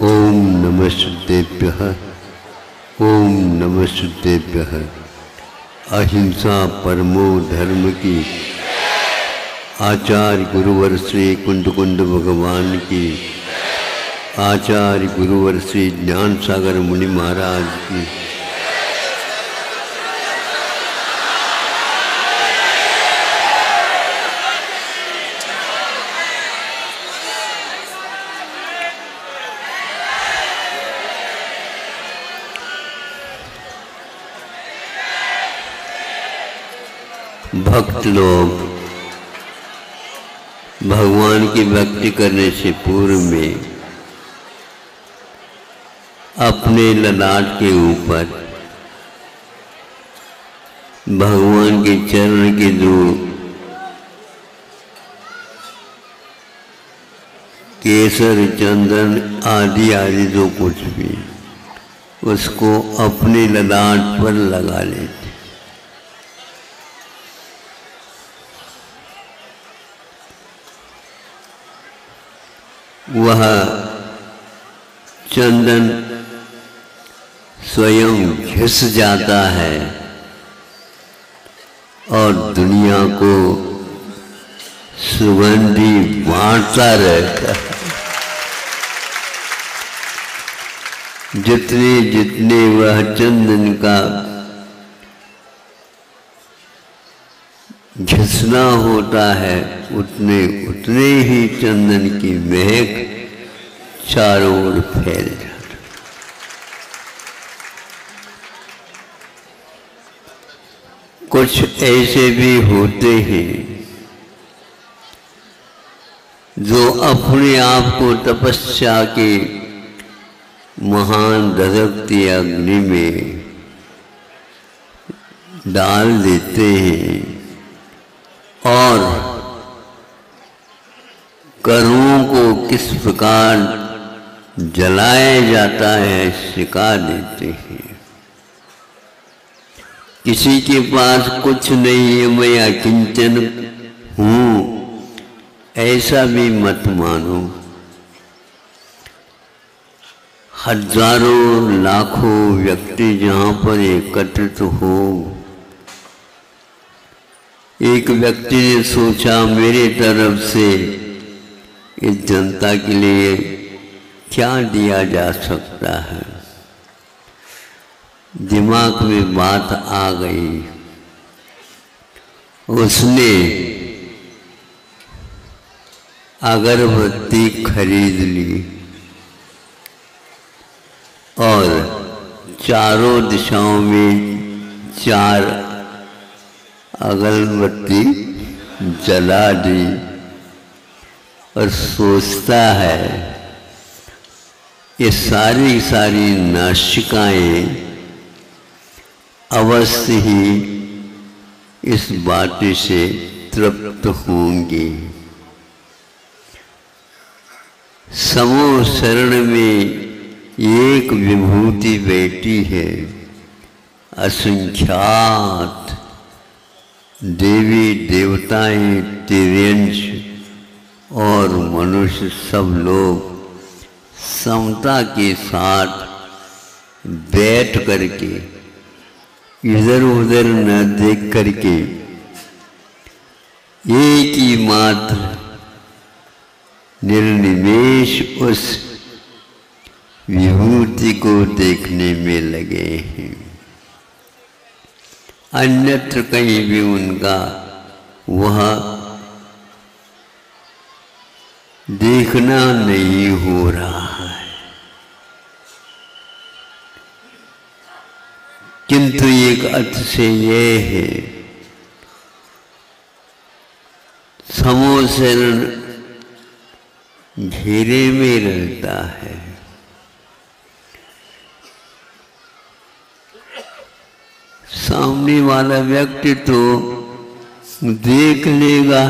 ओम नमः शुद्धेभ्यः। ओम नमः शुद्धेभ्यः। अहिंसा परमो धर्म की। आचार्य गुरुवर श्री कुंड कुंड भगवान की। आचार्य गुरुवर श्री ज्ञान सागर मुनि महाराज की। भक्त लोग भगवान की भक्ति करने से पूर्व में अपने ललाट के ऊपर भगवान के चरण के धूल, केसर, चंदन आदि आदि जो कुछ भी उसको अपने ललाट पर लगा लेते। वह चंदन स्वयं घिस जाता है और दुनिया को सुगंधी बांटता रहता है। जितने जितने वह चंदन का घिसना होता है उतने उतने ही चंदन की महक चारों ओर फैल जाती। कुछ ऐसे भी होते हैं जो अपने आप को तपस्या के महान दहकती अग्नि में डाल देते हैं और कर्मों को किस प्रकार जलाया जाता है सिखा देते हैं। किसी के पास कुछ नहीं है, मैं अकिंचन हूँ, ऐसा भी मत मानो। हजारों लाखों व्यक्ति जहाँ पर एकत्रित हो, एक व्यक्ति ने सोचा मेरे तरफ से इस जनता के लिए क्या दिया जा सकता है। दिमाग में बात आ गई, उसने अगरबत्ती खरीद ली और चारों दिशाओं में 4 अगरबत्ती जला दी और सोचता है ये सारी नासिकाएं अवश्य ही इस बात से तृप्त होंगी। समूह शरण में एक विभूति बैठी है, असंख्यात देवी देवताएं, तिर्यंश और मनुष्य सब लोग समता के साथ बैठ करके इधर उधर न देख करके एक ही मात्र निर्निमेष उस विभूति को देखने में लगे हैं। अन्यत्र कहीं भी उनका वह देखना नहीं हो रहा है। किंतु एक अर्थ से यह है, समूह शरण घेरे में रहता है। सामने वाला व्यक्ति तो देख लेगा,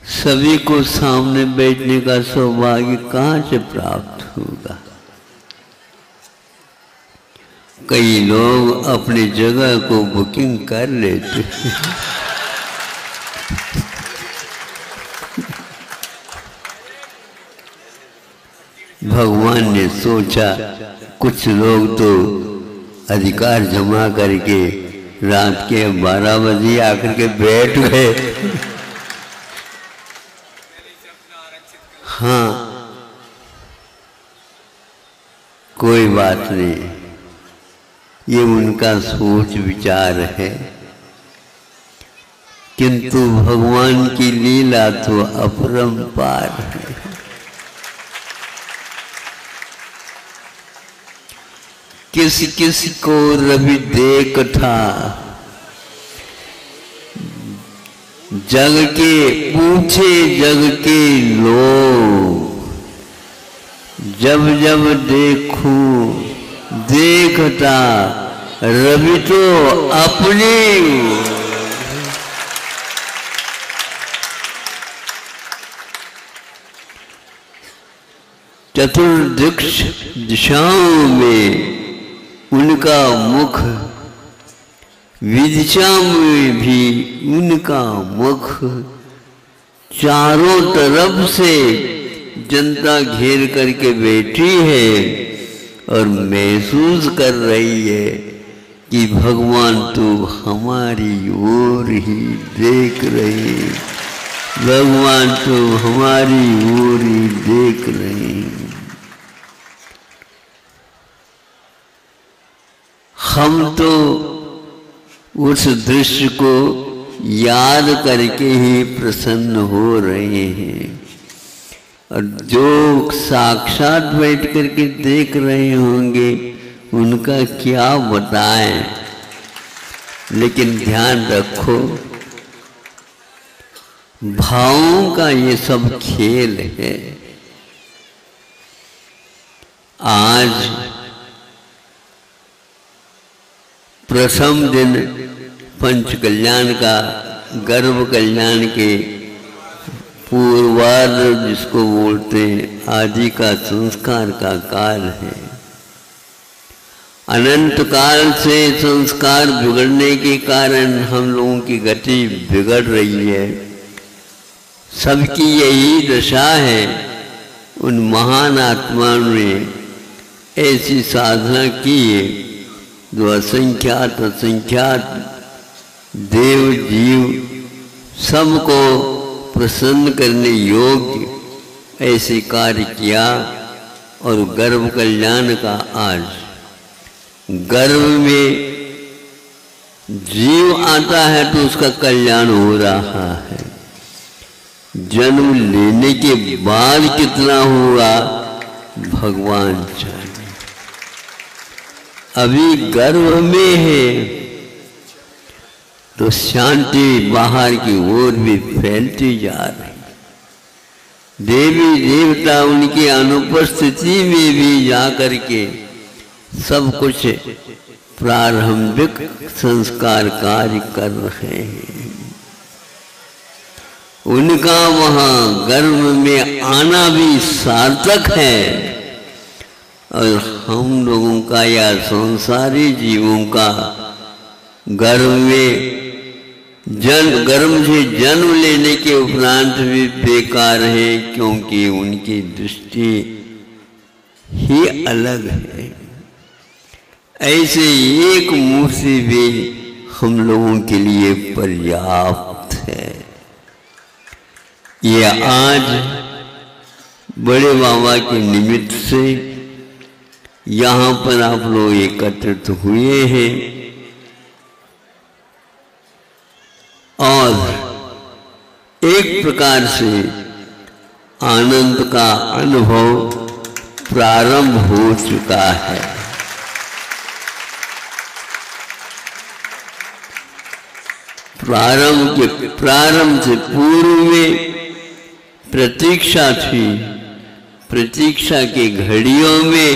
सभी को सामने बैठने का सौभाग्य कहाँ से प्राप्त होगा। कई लोग अपनी जगह को बुकिंग कर लेते हैं। भगवान ने सोचा कुछ लोग तो अधिकार जमा करके रात के 12 बजे आकर के बैठ गए। हाँ, कोई बात नहीं, ये उनका सोच विचार है, किंतु भगवान की लीला तो अपरंपार है। किस किस को रवि देखता, जग के पूछे जग के लोग, जब जब देखूं देखता रवि तो अपने। चतुर्दिक्ष दिशाओं में उनका मुख, विदिशा में भी उनका मुख, चारों तरफ से जनता घेर करके बैठी है और महसूस कर रही है कि भगवान तो हमारी ओर ही देख रहे, भगवान तो हमारी ओर ही देख रहे। हम तो उस दृश्य को याद करके ही प्रसन्न हो रहे हैं, और जो साक्षात बैठ करके देख रहे होंगे उनका क्या बताएं। लेकिन ध्यान रखो, भावों का ये सब खेल है। आज प्रथम दिन पंच कल्याण का, गर्भ कल्याण के पूर्वार्ध जिसको बोलते हैं, आदि का संस्कार का काल है। अनंत काल से संस्कार बिगड़ने के कारण हम लोगों की गति बिगड़ रही है। सबकी यही दशा है। उन महान आत्माओं ने ऐसी साधना की है जो असंख्यात असंख्यात देव जीव सबको प्रसन्न करने योग्य ऐसे कार्य किया। और गर्भ कल्याण का आज गर्भ में जीव आता है तो उसका कल्याण हो रहा है। जन्म लेने के बाद कितना होगा भगवान जाने। अभी गर्भ में है तो शांति बाहर की ओर भी फैलती जा रही। देवी देवता उनकी अनुपस्थिति में भी जाकर के सब कुछ प्रारंभिक संस्कार कार्य कर रहे हैं। उनका वहाँ गर्भ में आना भी सार्थक है। और हम लोगों का या संसारी जीवों का गर्भ में गर्भ से जन्म लेने के उपरांत भी बेकार है, क्योंकि उनकी दृष्टि ही अलग है। ऐसे एक मूर्ति भी हम लोगों के लिए पर्याप्त है। ये आज बड़े बाबा के निमित्त से यहाँ पर आप लोग एकत्रित हुए हैं और एक प्रकार से आनंद का अनुभव प्रारंभ हो चुका है। प्रारंभ से पूर्व में प्रतीक्षा थी। प्रतीक्षा की घड़ियों में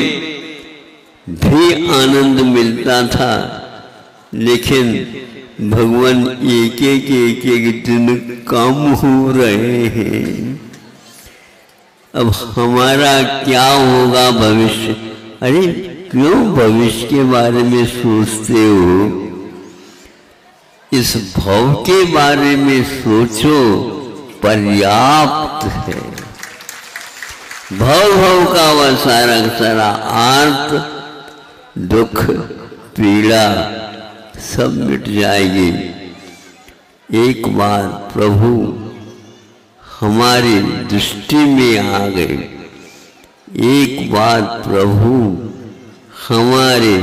भी आनंद मिलता था, लेकिन भगवान एक एक दिन कम हो रहे हैं। अब हमारा क्या होगा भविष्य? अरे क्यों भविष्य के बारे में सोचते हो? इस भव के बारे में सोचो, पर्याप्त है। भव भव का वह सारा सारा आर्त दुख पीड़ा सब मिट जाएगी। एक बार प्रभु हमारी दृष्टि में आ गए, एक बार प्रभु हमारे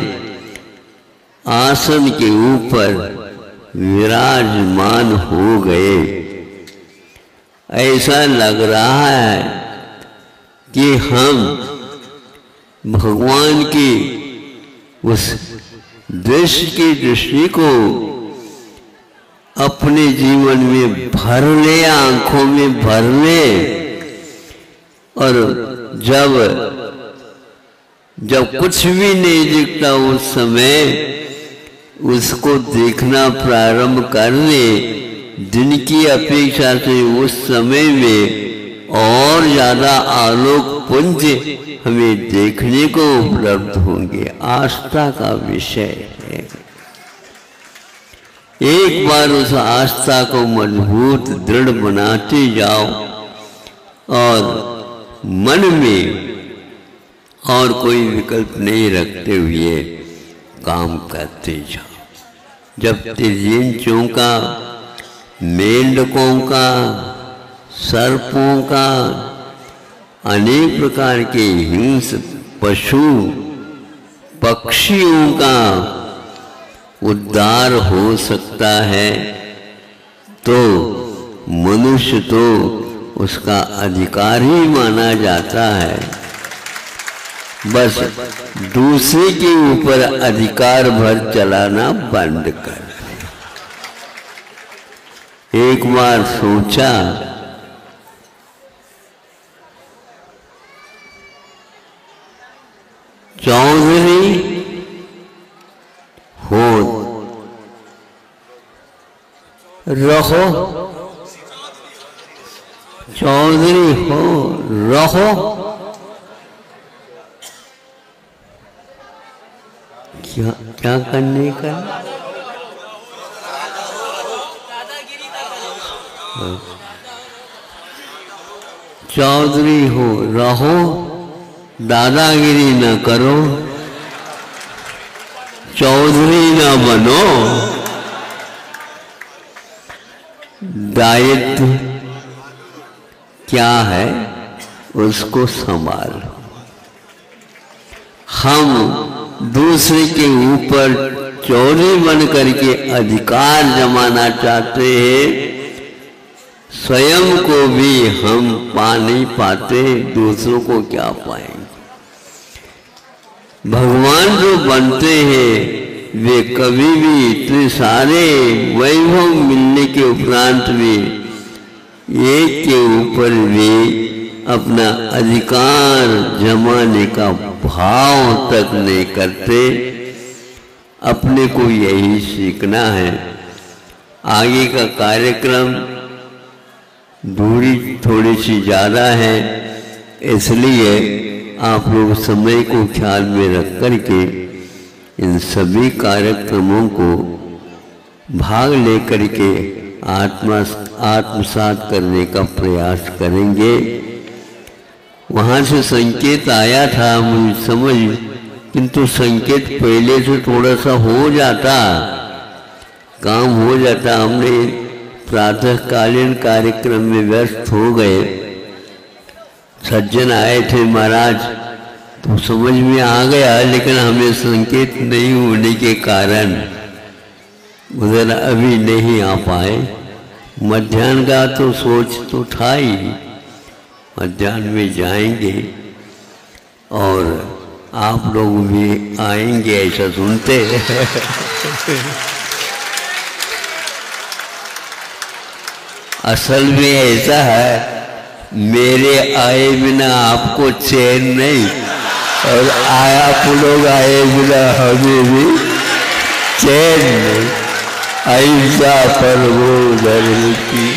आसन के ऊपर विराजमान हो गए। ऐसा लग रहा है कि हम भगवान की उस दृश्य की दृष्टि को अपने जीवन में भर ले, आंखों में भर ले। और जब कुछ भी नहीं दिखता उस समय उसको देखना प्रारंभ कर ले। दिन की अपेक्षा से उस समय में और ज्यादा आलोक पुंज हमें देखने को उपलब्ध होंगे। आस्था का विषय है। एक बार उस आस्था को मजबूत दृढ़ बनाते जाओ और मन में और कोई विकल्प नहीं रखते हुए काम करते जाओ। जब तिर्यंचों का, मेंढकों का, सर्पों का, अनेक प्रकार के हिंस्र पशु पक्षियों का उद्धार हो सकता है तो मनुष्य तो उसका अधिकार ही माना जाता है। बस दूसरे के ऊपर अधिकार भर चलाना बंद कर। एक बार सोचा चौधरी हो रहो, चौधरी हो रहो, क्या करने का? चौधरी हो रहो, दादागिरी न करो, चौधरी न बनो। दायित्व क्या है उसको संभालो। हम दूसरे के ऊपर चौधरी बन करके अधिकार जमाना चाहते हैं, स्वयं को भी हम पा नहीं पाते, दूसरों को क्या पाएंगे। भगवान जो बनते हैं वे कभी भी इतने सारे वैभव मिलने के उपरांत भी एक के ऊपर वे अपना अधिकार जमाने का भाव तक नहीं करते। अपने को यही सीखना है। आगे का कार्यक्रम दूरी थोड़ी सी ज़्यादा है, इसलिए आप लोग समय को ख्याल में रख करके इन सभी कार्यक्रमों को भाग लेकर के आत्मसात करने का प्रयास करेंगे। वहाँ से संकेत आया था मुझे समझ, किंतु संकेत पहले से थोड़ा सा हो जाता, काम हो जाता। हमने प्रातःकालीन कार्यक्रम में व्यस्त हो गए। सज्जन आए थे महाराज तो समझ में आ गया, लेकिन हमें संकेत नहीं होने के कारण उधर अभी नहीं आ पाए। मध्याह्न का तो सोच तो था ही, मध्याह्न में जाएंगे और आप लोग भी आएंगे ऐसा सुनते असल में ऐसा है, मेरे आए बिना आपको चैन नहीं, और आप लोग आए बिना हमें भी चैन नहीं। अहिंसा परमो धर्म की